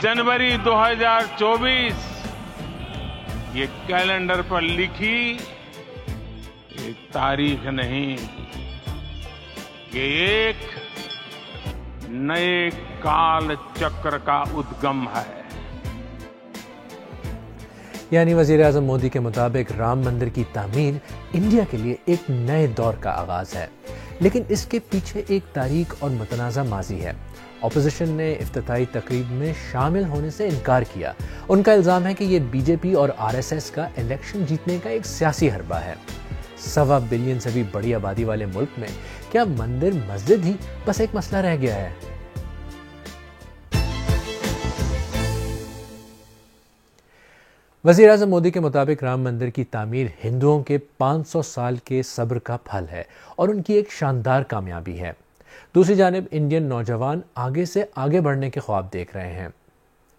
जनवरी 2024 ये कैलेंडर पर लिखी एक तारीख नहीं, ये एक नए काल चक्र का उद्गम है। यानी वज़ीर-ए-आज़म मोदी के मुताबिक राम मंदिर की तामीर इंडिया के लिए एक नए दौर का आगाज है, लेकिन इसके पीछे एक तारीख और मुतनाज़ा माजी है। ऑपोजिशन ने इफ्तिताही तकरीब में शामिल होने से इनकार किया। उनका इल्जाम है कि ये बीजेपी और आरएसएस का इलेक्शन जीतने का एक सियासी हरबा है। 1.25 बिलियन से भी बड़ी आबादी वाले मुल्क में क्या मंदिर मस्जिद ही बस एक मसला रह गया है? वज़ीर-ए-आज़म मोदी के मुताबिक राम मंदिर की तामीर हिंदुओं के 500 साल के सब्र का फल है और उनकी एक शानदार कामयाबी है। दूसरी जानिब इंडियन नौजवान आगे से आगे बढ़ने के ख्वाब देख रहे हैं।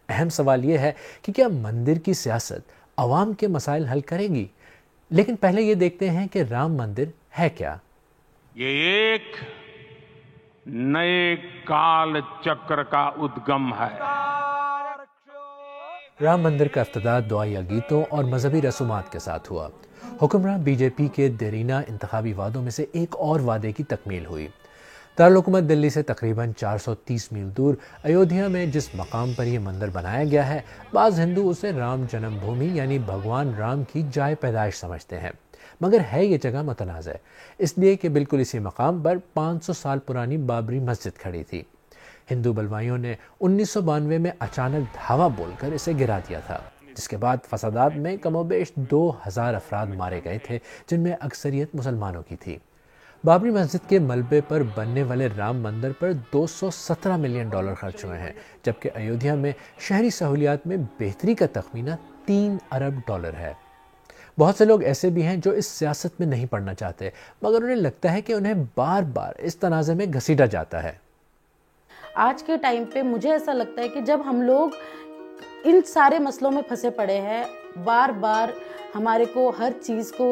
अहम सवाल यह है कि क्या मंदिर की सियासत अवाम के मसाइल हल करेगी? लेकिन पहले ये देखते हैं कि राम मंदिर है क्या। ये एक नए काल चक्र का उद्गम है। राम मंदिर का इफ्तिताह दुआया गीतों और मजहबी रसूमात के साथ हुआ। हुक्मरान बीजेपी के देरीना इंतखाबी वादों में से एक और वादे की तकमील हुई। दारुल हुकूमत दिल्ली से तकरीबन 430 मील दूर अयोध्या में जिस मकाम पर यह मंदिर बनाया गया है, बाज़ हिंदू उसे राम जन्मभूमि यानी भगवान राम की जाए पैदाइश समझते हैं, मगर है ये जगह मुतनाज़, इसलिए कि बिल्कुल इसी मकाम पर 500 साल पुरानी बाबरी मस्जिद खड़ी थी। हिंदू बलवाइयों ने 1992 में अचानक धावा बोलकर इसे गिरा दिया था, जिसके बाद फसादात में कमोबेश 2000 अफराद मारे गए थे, जिनमें अक्सरियत मुसलमानों की थी। बाबरी मस्जिद के मलबे पर बनने वाले राम मंदिर पर $217 मिलियन खर्च हुए हैं, जबकि अयोध्या में शहरी सहूलियात में बेहतरी का तखमीना $3 अरब है। बहुत से लोग ऐसे भी हैं जो इस सियासत में नहीं पड़ना चाहते, मगर उन्हें लगता है कि उन्हें बार बार इस तनाज़े में घसीटा जाता है। आज के टाइम पे मुझे ऐसा लगता है कि जब हम लोग इन सारे मसलों में फंसे पड़े हैं, बार बार हमारे को हर चीज़ को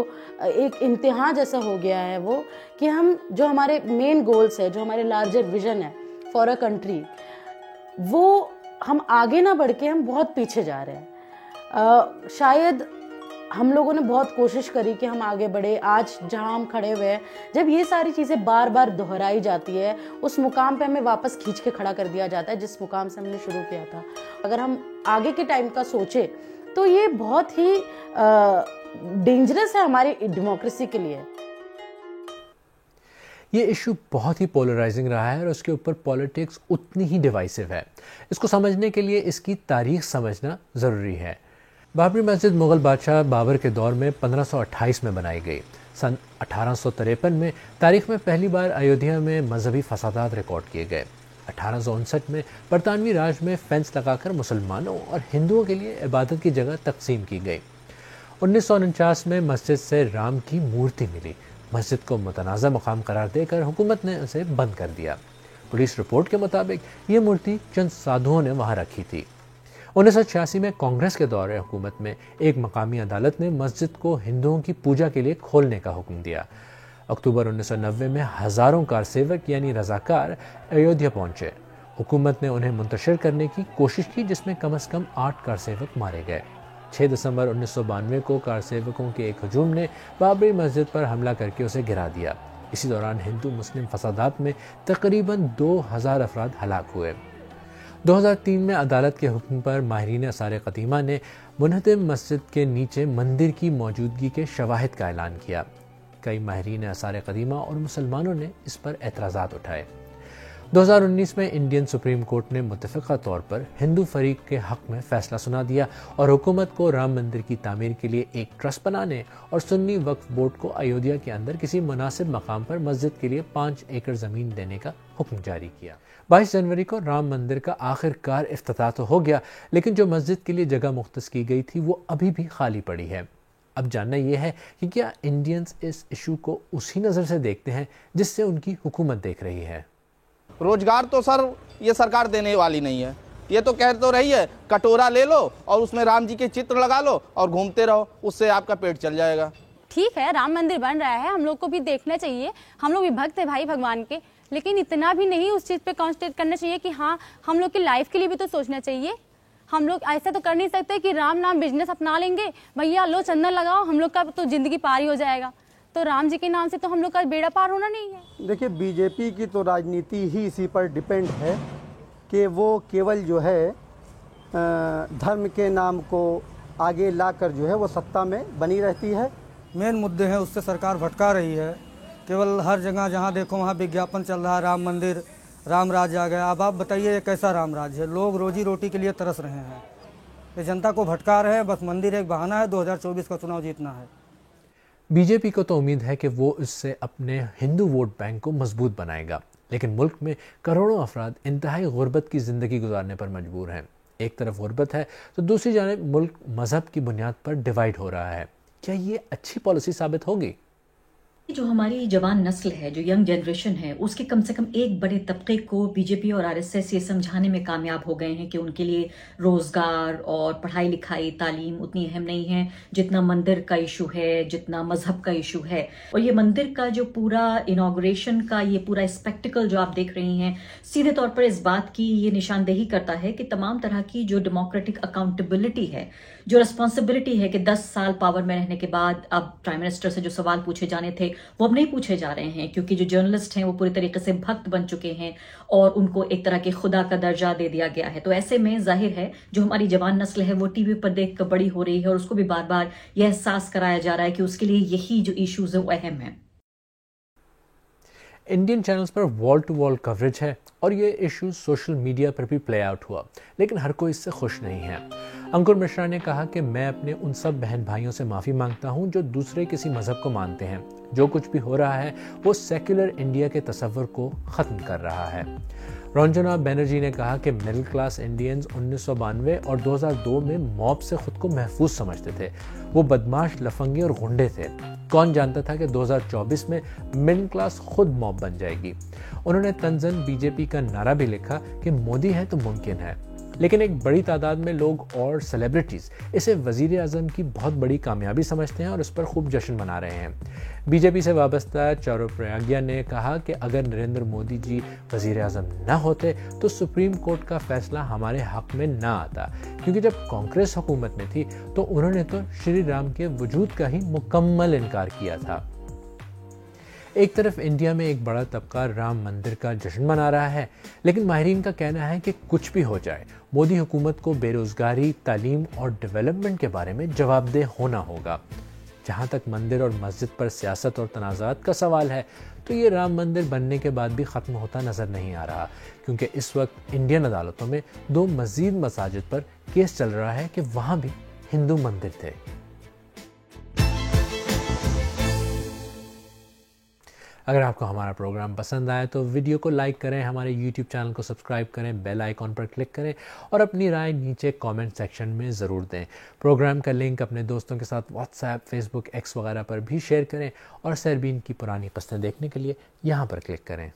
एक इम्तिहान जैसा हो गया है वो, कि हम जो हमारे मेन गोल्स है, जो हमारे लार्जर विजन है फॉर अ कंट्री, वो हम आगे ना बढ़ के हम बहुत पीछे जा रहे हैं। शायद हम लोगों ने बहुत कोशिश करी कि हम आगे बढ़े। आज जहां हम खड़े हुए हैं, जब ये सारी चीज़ें बार बार दोहराई जाती है, उस मुकाम पे हमें वापस खींच के खड़ा कर दिया जाता है जिस मुकाम से हमने शुरू किया था। अगर हम आगे के टाइम का सोचे तो ये बहुत ही डेंजरस है हमारी डेमोक्रेसी के लिए। ये इशू बहुत ही पोलराइजिंग रहा है और उसके ऊपर पॉलिटिक्स उतनी ही डिवाइसिव है। इसको समझने के लिए इसकी तारीख समझना ज़रूरी है। बाबरी मस्जिद मुग़ल बादशाह बाबर के दौर में 1528 में बनाई गई। सन 1853 में तारीख में पहली बार अयोध्या में मजहबी फसादात रिकॉर्ड किए गए। 1859 में बरतानवी राज में फेंस लगाकर मुसलमानों और हिंदुओं के लिए इबादत की जगह तकसीम की गई। 1949 में मस्जिद से राम की मूर्ति मिली। मस्जिद को मुतनाज़ा मकाम करार देकर हुकूमत ने उसे बंद कर दिया। पुलिस रिपोर्ट के मुताबिक ये मूर्ति चंद साधुओं ने वहाँ रखी थी। 1986 में कांग्रेस के दौरे हुकूमत में एक मकामी अदालत ने मस्जिद को हिंदुओं की पूजा के लिए खोलने का हुक्म दिया। अक्टूबर 1990 में हज़ारों कारसेवक यानी रज़ाकार अयोध्या पहुंचे। हुकूमत ने उन्हें मुंतशिर करने की कोशिश की, जिसमें कम से कम 8 कारसेवक मारे गए। 6 दिसंबर 1992 को कारसेवकों के एक हजूम ने बाबरी मस्जिद पर हमला करके उसे गिरा दिया। इसी दौरान हिंदू मुस्लिम फसादात में तकरीबन 2000 अफराद हलाक हुए। 2003 में अदालत के हुक्म पर माहिरीन आसार क़दीमा ने मुनहदम मस्जिद के नीचे मंदिर की मौजूदगी के शवाहिद का ऐलान किया। कई माहिरीन आसार क़दीमा और मुसलमानों ने इस पर एतराज़ात उठाए। 2019 में इंडियन सुप्रीम कोर्ट ने मुत्तफ़िक़ा तौर पर हिंदू फरीक के हक़ में फ़ैसला सुना दिया और हुकूमत को राम मंदिर की तामीर के लिए एक ट्रस्ट बनाने और सुन्नी वक्फ बोर्ड को अयोध्या के अंदर किसी मुनासिब मकाम पर मस्जिद के लिए 5 एकड़ ज़मीन देने का हुक्म जारी किया। 22 जनवरी को राम मंदिर का आखिरकार इफ्तिताह तो हो गया, लेकिन जो मस्जिद के लिए जगह मुख्तस की गई थी वो अभी भी खाली पड़ी है। अब जानना यह है कि क्या इंडियंस इस इशू को उसी नज़र से देखते हैं जिससे उनकी हुकूमत देख रही है। रोजगार तो सर ये सरकार देने वाली नहीं है। ये तो कह तो रही है कटोरा ले लो और उसमें राम जी के चित्र लगा लो और घूमते रहो, उससे आपका पेट चल जाएगा। ठीक है, राम मंदिर बन रहा है, हम लोग को भी देखना चाहिए। हम लोग भी भक्त है भाई भगवान के, लेकिन इतना भी नहीं उस चीज़ पे कॉन्सेंट्रेट करना चाहिए कि हाँ हम लोग की लाइफ के लिए भी तो सोचना चाहिए। हम लोग ऐसा तो कर नहीं सकते कि राम नाम बिजनेस अपना लेंगे, भैया लो चंदन लगाओ, हम लोग का तो जिंदगी पार ही हो जाएगा। तो राम जी के नाम से तो हम लोग का बेड़ा पार होना नहीं है। देखिए, बीजेपी की तो राजनीति ही इसी पर डिपेंड है कि वो केवल जो है धर्म के नाम को आगे लाकर जो है वो सत्ता में बनी रहती है। मेन मुद्दे हैं उससे सरकार भटका रही है। केवल हर जगह जहाँ देखो वहाँ विज्ञापन चल रहा है, राम मंदिर, राम राज आ गया। अब आप बताइए ये कैसा राम राज है? लोग रोजी रोटी के लिए तरस रहे हैं, ये जनता को भटका रहे हैं। बस मंदिर एक बहाना है, 2024 का चुनाव जीतना है। बीजेपी को तो उम्मीद है कि वो इससे अपने हिंदू वोट बैंक को मजबूत बनाएगा, लेकिन मुल्क में करोड़ों अफराद इंतहाई गुर्बत की ज़िंदगी गुजारने पर मजबूर हैं। एक तरफ गुर्बत है तो दूसरी जानिब मुल्क मजहब की बुनियाद पर डिवाइड हो रहा है। क्या ये अच्छी पॉलिसी साबित होगी? जो हमारी जवान नस्ल है, जो यंग जनरेशन है, उसके कम से कम एक बड़े तबके को बीजेपी और आरएसएस ये समझाने में कामयाब हो गए हैं कि उनके लिए रोजगार और पढ़ाई लिखाई तालीम उतनी अहम नहीं है जितना मंदिर का इशू है, जितना मजहब का इशू है। और ये मंदिर का जो पूरा इनॉग्रेशन का ये पूरा स्पेक्टिकल जो आप देख रही हैं, सीधे तौर पर इस बात की ये निशानदेही करता है कि तमाम तरह की जो डेमोक्रेटिक अकाउंटेबिलिटी है, जो रिस्पॉन्सिबिलिटी है कि 10 साल पावर में रहने के बाद अब प्राइम मिनिस्टर से जो सवाल पूछे जाने थे वो अब नहीं पूछे जा रहे हैं, क्योंकि जो जर्नलिस्ट हैं वो पूरी तरीके से भक्त बन चुके हैं और उनको एक तरह के खुदा का दर्जा दे दिया गया है। तो ऐसे में जाहिर है जो हमारी जवान नस्ल है वो टीवी पर देख कर बड़ी हो रही है और उसको भी बार बार यह एहसास कराया जा रहा है कि उसके लिए यही जो इश्यूज है वो अहम है। इंडियन चैनल्स पर वॉल टू वॉल कवरेज है और ये इशू सोशल मीडिया पर भी प्ले आउट हुआ, लेकिन हर कोई इससे खुश नहीं है। अंकुर मिश्रा ने कहा कि मैं अपने उन सब बहन भाइयों से माफ़ी मांगता हूं जो दूसरे किसी मज़हब को मानते हैं। जो कुछ भी हो रहा है वो सेक्युलर इंडिया के तस्वर को ख़त्म कर रहा है। रंजना बनर्जी ने कहा कि मिडिल क्लास इंडियंस 1992 और 2002 में मॉब से खुद को महफूज समझते थे। वो बदमाश, लफंगे और गुंडे थे। कौन जानता था कि 2024 में मिडिल क्लास खुद मॉब बन जाएगी। उन्होंने तंजन बीजेपी का नारा भी लिखा कि मोदी है तो मुमकिन है, लेकिन एक बड़ी तादाद में लोग और सेलिब्रिटीज इसे वजीर आजम की बहुत बड़ी कामयाबी समझते हैं और इस पर खूब जश्न मना रहे हैं। बीजेपी से वाबस्ता चारू प्रयाग्या ने कहा कि अगर नरेंद्र मोदी जी वजीर आजम न होते तो सुप्रीम कोर्ट का फैसला हमारे हक में न आता, क्योंकि जब कांग्रेस हुकूमत में थी तो उन्होंने तो श्री राम के वजूद का ही मुकम्मल इनकार किया था। एक तरफ इंडिया में एक बड़ा तबका राम मंदिर का जश्न मना रहा है, लेकिन माहिरीन का कहना है कि कुछ भी हो जाए मोदी हुकूमत को बेरोजगारी, तालीम और डेवलपमेंट के बारे में जवाबदेह होना होगा। जहां तक मंदिर और मस्जिद पर सियासत और तनाज़ात का सवाल है तो ये राम मंदिर बनने के बाद भी ख़त्म होता नज़र नहीं आ रहा, क्योंकि इस वक्त इंडियन अदालतों में 2 मज़ीद मसाजिद पर केस चल रहा है कि वहाँ भी हिंदू मंदिर थे। अगर आपको हमारा प्रोग्राम पसंद आए तो वीडियो को लाइक करें, हमारे YouTube चैनल को सब्सक्राइब करें, बेल आइकॉन पर क्लिक करें और अपनी राय नीचे कमेंट सेक्शन में ज़रूर दें। प्रोग्राम का लिंक अपने दोस्तों के साथ व्हाट्सएप, फेसबुक, एक्स वगैरह पर भी शेयर करें और सरबीन की पुरानी कस्तें देखने के लिए यहाँ पर क्लिक करें।